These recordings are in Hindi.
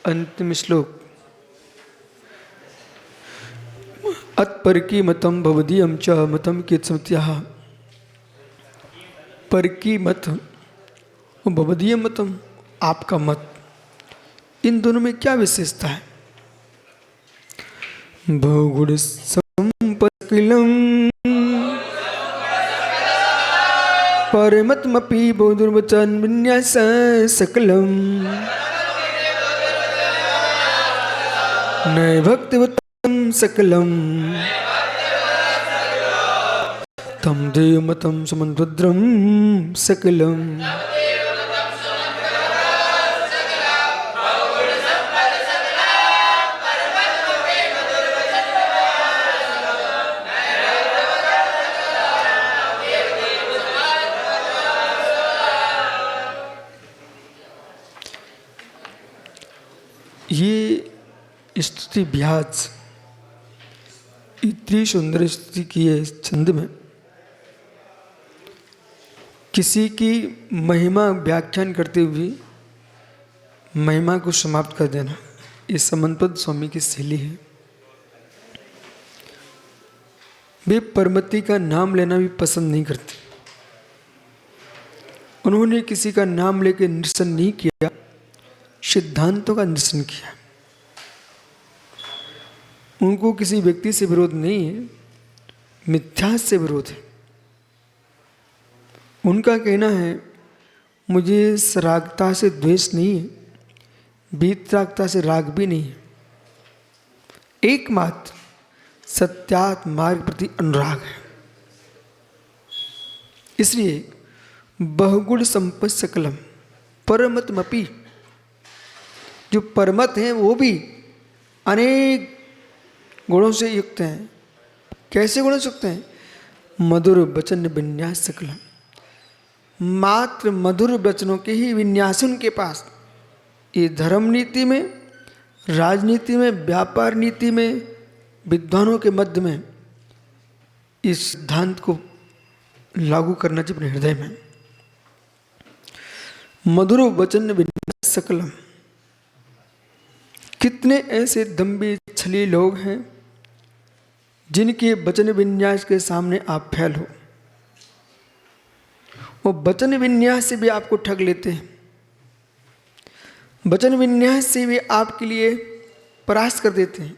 अंतिम श्लोक। अत्परकी मतम भवदीयम च मतम कित्समत्याः। परकी मत और भवदीय मतम, आपका मत, इन दोनों में क्या विशेषता है? भौगुण संपत्किलम परमतमपि बहुदुर्वचन विन्यास सकलम नय भक्तिवतम सकलम तम देवमतम समन्वद्रम सकलम। ये स्तुति ब्याज इतनी सुंदर स्तुति की है इस छंद में। किसी की महिमा व्याख्यान करते हुए महिमा को समाप्त कर देना, ये समन्वद स्वामी की शैली है। वे परमति का नाम लेना भी पसंद नहीं करते। उन्होंने किसी का नाम लेकर निरसन नहीं किया, सिद्धांतों का निरसन किया। उनको किसी व्यक्ति से विरोध नहीं है, मिथ्या से विरोध है। उनका कहना है मुझे सरागता से द्वेष नहीं है, वीतरागता से राग भी नहीं है, एकमात्र सत्यात मार्ग प्रति अनुराग है। इसलिए बहुगुण संपत् सकलम परमतमपि, जो परमत हैं वो भी अनेक गुणों से युक्त हैं। कैसे गुणों से युक्त हैं? मधुर वचन विन्यास सकलम, मात्र मधुर वचनों के ही विन्यास उनके पास। ये धर्म नीति में, राजनीति में, व्यापार नीति में, विद्वानों के मध्य में इस सिद्धांत को लागू करना चाहिए अपने हृदय में। मधुर वचन विन्यास सकलम। कितने ऐसे दम्भी छली लोग हैं जिनके वचन विन्यास के सामने आप फैल हो। वो वचन विन्यास से भी आपको ठग लेते हैं, वचन विन्यास से भी आपके लिए परास्त कर देते हैं,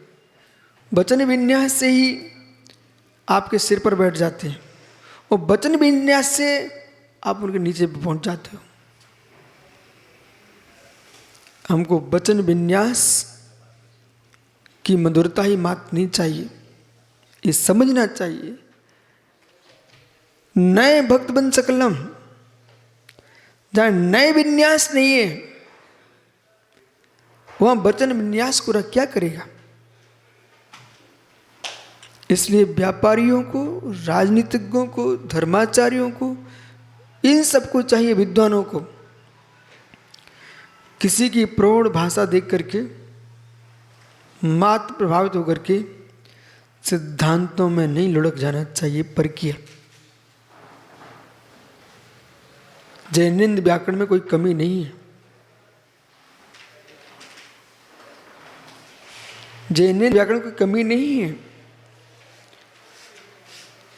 वचन विन्यास से ही आपके सिर पर बैठ जाते हैं और वचन विन्यास से आप उनके नीचे भी पहुंच जाते हो। हमको वचन विन्यास की मधुरता ही मात्र नहीं चाहिए, ये समझना चाहिए। नए भक्त बन सकलम, जहां नए विन्यास नहीं है वहां वचन विन्यास को रख क्या करेगा। इसलिए व्यापारियों को, राजनीतिज्ञों को, धर्माचार्यों को, इन सबको चाहिए, विद्वानों को, किसी की प्रौढ़ भाषा देख करके मात्र प्रभावित होकर के सिद्धांतों में नहीं लुढ़क जाना चाहिए। परकीय जैनिंद व्याकरण में कोई कमी नहीं है, जैनिंद व्याकरण की कमी नहीं है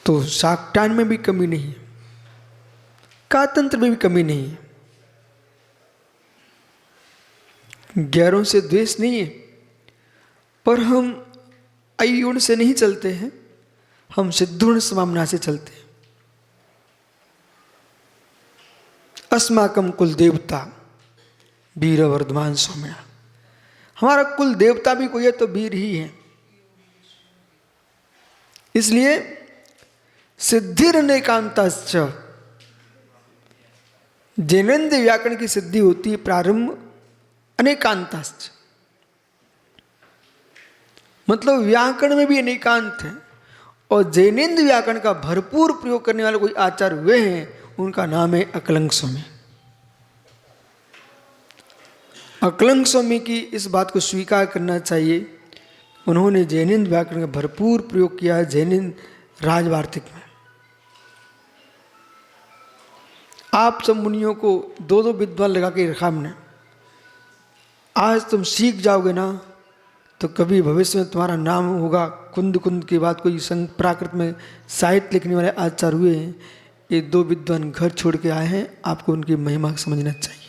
तो शाक्टायन में भी कमी नहीं है, कातंत्र में भी कमी नहीं है। गैरों से द्वेष नहीं है, पर हम अयुण से नहीं चलते हैं, हम सिद्धुण समामना से चलते हैं। अस्माकम कुल देवता वीर वर्धमान सौम्या, हमारा कुल देवता भी कोई है तो वीर ही है। इसलिए सिद्धिरनेकांतश्च, जैनेन्द्र व्याकरण की सिद्धि होती है प्रारंभ अनेकांतश्च, मतलब व्याकरण में भी अनेकांत है। और जैनेन्द्र व्याकरण का भरपूर प्रयोग करने वाले कोई आचार्य वे हैं, उनका नाम है अकलंक स्वामी। अकलंक स्वामी की इस बात को स्वीकार करना चाहिए। उन्होंने जैनेन्द्र व्याकरण का भरपूर प्रयोग किया है जैनेन्द्र राजवार्तिक में। आप सब मुनियों को दो दो विद्वान लगा के रखा हमने। आज तुम सीख जाओगे ना, तो कभी भविष्य में तुम्हारा नाम होगा। कुंद कुंद की बात कोई संग प्राकृत में साहित्य लिखने वाले आचार्य हुए हैं, ये 2 विद्वान घर छोड़ के आए हैं, आपको उनकी महिमा समझना चाहिए।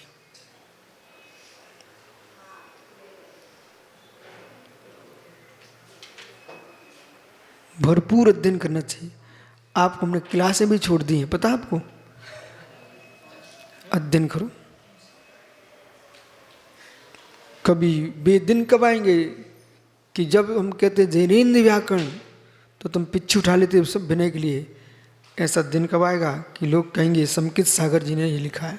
भरपूर अध्ययन करना चाहिए। आपको हमने क्लासें भी छोड़ दी हैं, पता आपको? अध्ययन करो। कभी वे दिन कब आएंगे कि जब हम कहते जैनेन्द्र व्याकरण, तो तुम पिच्छ उठा लेते सब विनय के लिए। ऐसा दिन कब आएगा कि लोग कहेंगे समकित सागर जी ने ये लिखा है।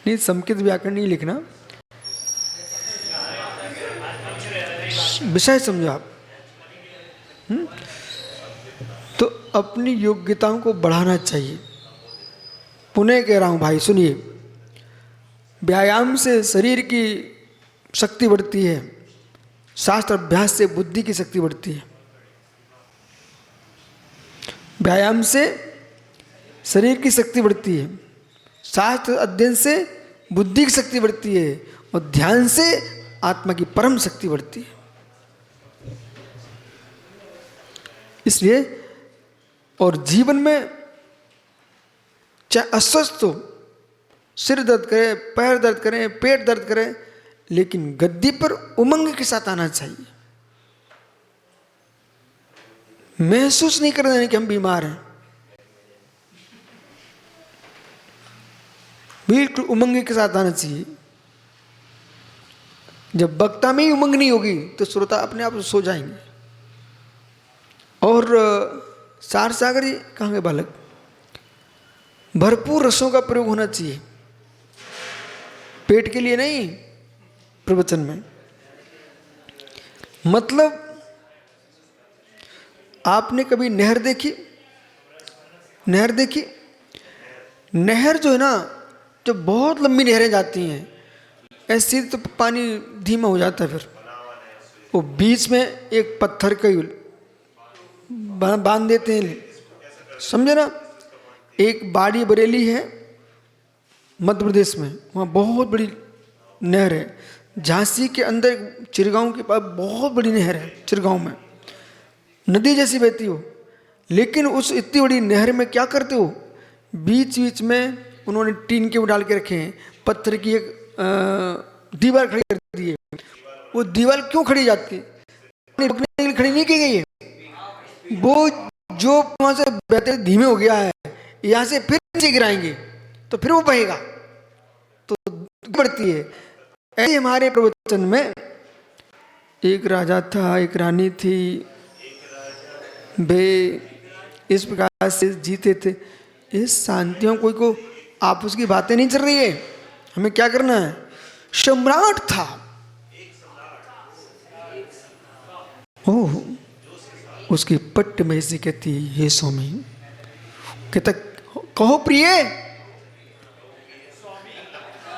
नहीं, समकित व्याकरण नहीं लिखना, विषय समझो आप। तो अपनी योग्यताओं को बढ़ाना चाहिए। पुनः कह रहा हूं भाई, सुनिए, व्यायाम से शरीर की शक्ति बढ़ती है, शास्त्र अभ्यास से बुद्धि की शक्ति बढ़ती है। व्यायाम से शरीर की शक्ति बढ़ती है, शास्त्र अध्ययन से बुद्धि की शक्ति बढ़ती है, और ध्यान से आत्मा की परम शक्ति बढ़ती है। इसलिए और जीवन में चाहे अस्वस्थ हो, सिर दर्द करे, पैर दर्द करे, पेट दर्द करे, लेकिन गद्दी पर उमंग के साथ आना चाहिए। महसूस नहीं करना है कि हम बीमार हैं, बिल्कुल उमंग के साथ आना चाहिए। जब वक्ता में ही उमंग नहीं होगी तो श्रोता अपने आप सो जाएंगे। और सार सागर जी कहाँ गए बालक? भरपूर रसों का प्रयोग होना चाहिए, पेट के लिए नहीं, प्रवचन में। मतलब आपने कभी नहर देखी? नहर देखी? नहर जो है ना, जो बहुत लंबी नहरें जाती हैं, ऐसे तो पानी धीमा हो जाता है। फिर वो बीच में एक पत्थर का बांध देते हैं, समझे ना? एक बाड़ी बरेली है मध्य प्रदेश में, वहाँ बहुत बड़ी नहर है। झांसी के अंदर चिरगांव के पास बहुत बड़ी नहर है, चिरगांव में नदी जैसी बहती हो। लेकिन उस इतनी बड़ी नहर में क्या करते हो, बीच बीच में उन्होंने टीन के वो डाल के रखे हैं, पत्थर की एक दीवार खड़ी कर दी है। वो दीवार क्यों खड़ी जाती है? खड़ी नहीं की गई है, वो जो वहां से बहते धीमे हो गया है, यहाँ से फिर नीचे गिराएंगे तो फिर वो बहेगा, तो बढ़ती है। ऐसे हमारे प्रवचन में एक राजा था, एक रानी थी, वे इस प्रकार से जीते थे। इस शांतियों कोई को आपस की बातें नहीं चल रही है, हमें क्या करना है? सम्राट था, ओह, उसकी पट्ट में से कहती, हे स्वामी, कहता कहो प्रिय।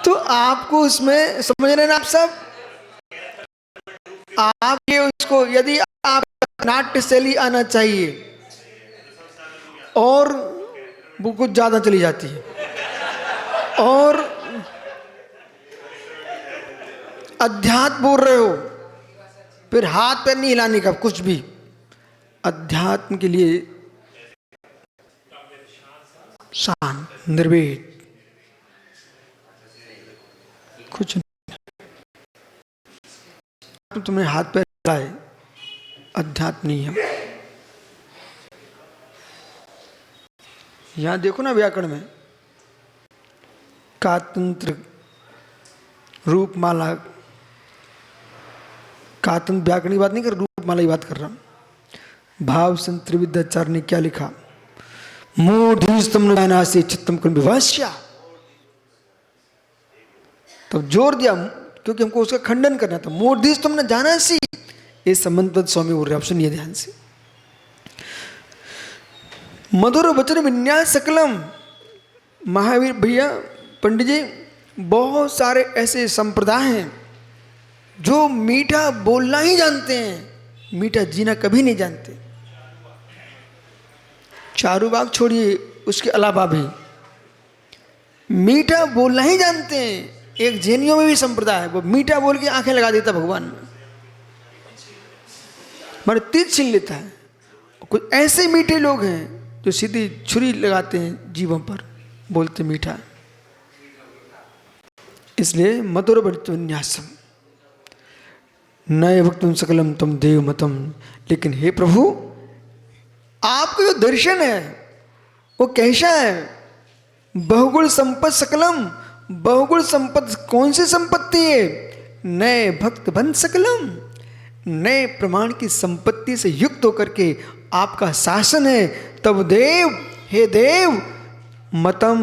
तो आपको उसमें समझ रहे ना आप सब? आप ये उसको, यदि आप नाट्य शैली आना चाहिए, और वो कुछ ज्यादा चली जाती है, और अध्यात्म बोल रहे हो, फिर हाथ पैर नहीं हिलाने का, कुछ भी। अध्यात्म के लिए शांत, निर्वेद, कुछ नहीं। तुमने हाथ पैर हिलाए, अध्यात्म नहीं है। यहां देखो ना, व्याकरण में कातंत्र, रूपमाला, कातंत्र व्याकरण की बात नहीं कर, रूपमाला की बात कर रहा हूं। भाव संत त्रिविद्याचार्य ने क्या लिखा? मूढ़ीस्तम से चित्तम कुल विभाष्या। तो जोर दिया, क्योंकि हमको उसका खंडन करना था। मूढ़ीस्तम न जाना सी, ये संबंध स्वामी बोल रहे, आप सुनिए ध्यान से। मधुर वचन विन्यास सकलम। महावीर भैया, पंडित जी, बहुत सारे ऐसे संप्रदाय हैं जो मीठा बोलना ही जानते हैं, मीठा जीना कभी नहीं जानते। चारुबाग छोड़िए, उसके अलावा भी मीठा बोलना ही जानते हैं, एक जैनियों में भी संप्रदाय है, वो मीठा बोल के आंखें लगा देता भगवान में, मारे तीर छीन लेता है। कुछ ऐसे मीठे लोग हैं जो सीधी छुरी लगाते हैं जीवों पर, बोलते मीठा। इसलिए मधुर वन्यासम नए भक्तम सकलम तम देव मतम। लेकिन हे प्रभु, आपका जो दर्शन है वो कैसा है? बहुगुण संपत सकलम, बहुगुण संपत्ति कौन सी संपत्ति है? नए भक्त बन सकलम, नए प्रमाण की संपत्ति से युक्त होकर के आपका शासन है। तब देव, हे देव, मतम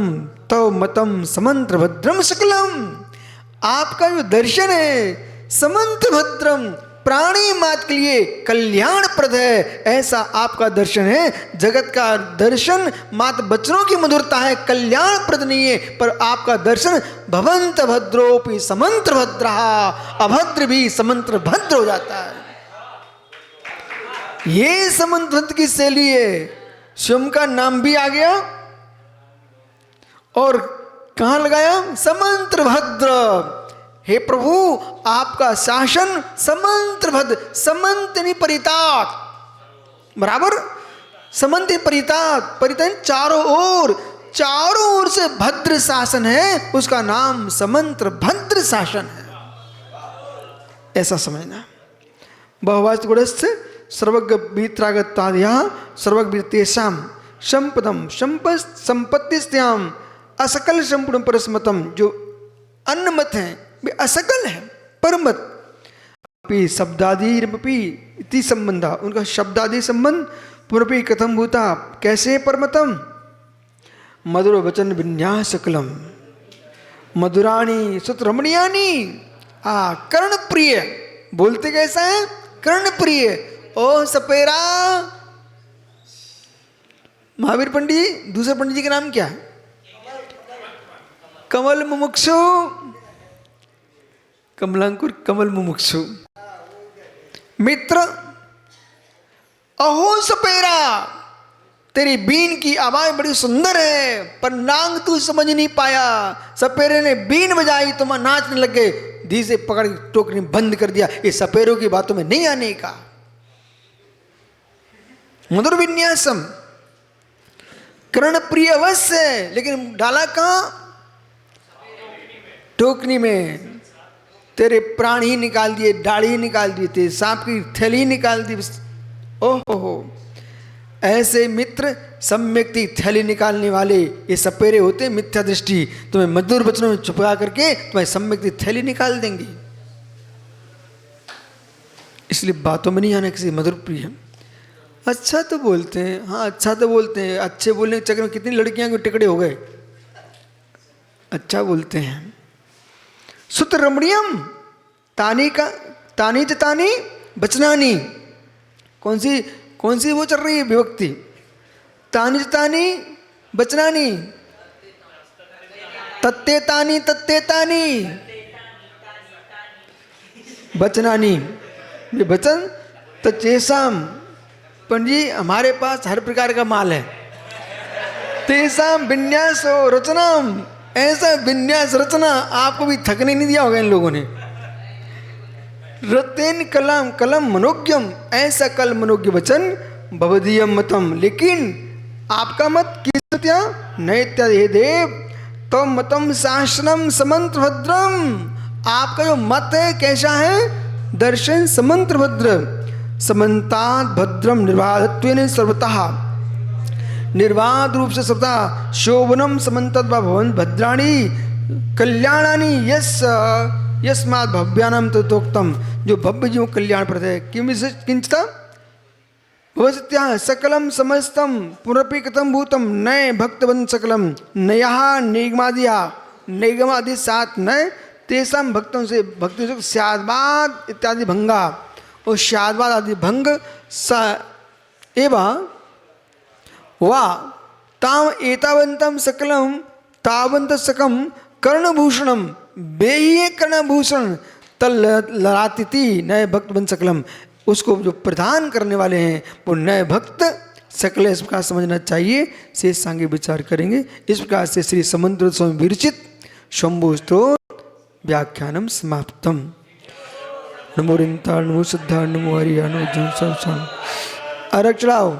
तव मतम समंत्र भद्रम सकलम, आपका जो दर्शन है समंत भद्रम, प्राणी मात्र के लिए कल्याणप्रद है, ऐसा आपका दर्शन है। जगत का दर्शन मात्र वचनों की मधुरता है, कल्याणप्रद नहीं है। पर आपका दर्शन भवंत भद्रोपि समंत्र भद्रा, अभद्र भी समंत्र भद्र हो जाता है। ये समंत्र भद्र की शैली है। स्वयं का नाम भी आ गया और कहां लगाया? समंत्र भद्र। हे प्रभु, आपका शासन समंत्र भद्र, समंत नहीं परितात, बराबर समंत परितात, परितात चारों ओर से भद्र शासन है, उसका नाम समंत्र भद्र शासन है, ऐसा समझना। बहुवाच गुणस्य सर्वज्ञ वीत्रागताद्या सर्वज्ञ वीतेषाम संपदम संपत्तिस्त्याम असकल संपूर्ण परस्मतम। जो अन्नमत है वे असकल है, परमत शब्दादि इति संबंध, उनका शब्दादि संबंध पुरपि कथम भूता, कैसे परमतम? मधुर वचन विन्यास सकलम, मधुराणी सुत रमणीयानी, कर्ण प्रिय, बोलते कैसा है? कर्ण प्रिय। ओ सपेरा, महावीर पंडित जी, दूसरे पंडित जी का नाम क्या है? कमल मुमुक्षु, कमलांकुर कमल मुमुक्षु। मित्र, अहो सपेरा, तेरी बीन की आवाज बड़ी सुंदर है, पर नांग तू समझ नहीं पाया। सपेरे ने बीन बजाई, तुम नाचने लग गए, धी से पकड़ टोकरी बंद कर दिया। ये सपेरों की बातों में नहीं आने का। मधुर विन्यासम, कर्ण प्रिय अवश्य है, लेकिन डाला कहां? टोकनी में। तेरे प्राण ही निकाल दिए, दाढ़ी ही निकाल दिए, तेरे सांप की थैली निकाल दी। ओहो, ऐसे मित्र सम्यक थैली निकालने वाले ये सपेरे होते हैं, मिथ्या दृष्टि। तुम्हें मधुर वचनों में छुपा करके तुम्हें सम्यक थैली निकाल देंगे। इसलिए बातों में नहीं आना किसी मधुर प्रिय। अच्छा तो बोलते हैं, हाँ अच्छा तो बोलते हैं, अच्छे बोलने के चक्कर में कितनी लड़कियां के टिकड़े हो गए। अच्छा बोलते हैं। सुत रमणीयम, तानी का तानी च तानी बचनानी, कौन सी वो चल रही है विभक्ति? तानी च तानी बचनानी, तत्ते तानी बचनानी, ये बचन तो चेसाम। पंडित जी, हमारे पास हर प्रकार का माल है। तेसाम विन्यासो रचनाम, ऐसा विन्यास रचना आपको भी थकने नहीं दिया होगा इन लोगों ने। रतेन कलम कलम मनोज्ञम, ऐसा कल मनोज्ञ वचन भवदीयम मतम। लेकिन आपका मत किस नैत्य हे देव, तो मतम शासनम समंत्र भद्रम, आपका जो मत है कैसा है? दर्शन समंत्र भद्र, समन्तात् भद्रम निर्बाधत्वेन सर्वतः, निर्बाध रूप से सर्वथा शोभनम समन्तद् भवन भद्राणी कल्याणानि यस्मात् भव्यानाम ततोक्तम। जो भव्य जीव कल्याणप्रद है। किंचित भवत्या सकलम समस्तम पुनरपि कथम भूतम नए भक्तवन् सकलम नया निगमादि सात नए तेषाम भक्तों से भक्ति से स्याद्वाद इत्यादि भंगा, और स्याद्वाद आदि भंग स एवं वा ताम एतावंतम सकलम तावंत सकम कर्णभूषणम, बेहिए कर्णभूषण तल ललातिथि नए भक्त बन सकलम। उसको जो प्रदान करने वाले हैं वो नए भक्त सकल, इस प्रकार समझना चाहिए। शेष सांगे विचार करेंगे। इस प्रकार से श्री समंत स्वामी विरचित शंभु स्तोत्र व्याख्यानम समाप्तम। नमो रिंताल, नमो सिद्धार, नमो हरिया, नमो जन। अर्घ चढ़ाओ।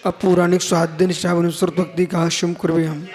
अब पौराणिक स्वाध्याय निष्ठा भक्ति का शुभ कुर्वे हम।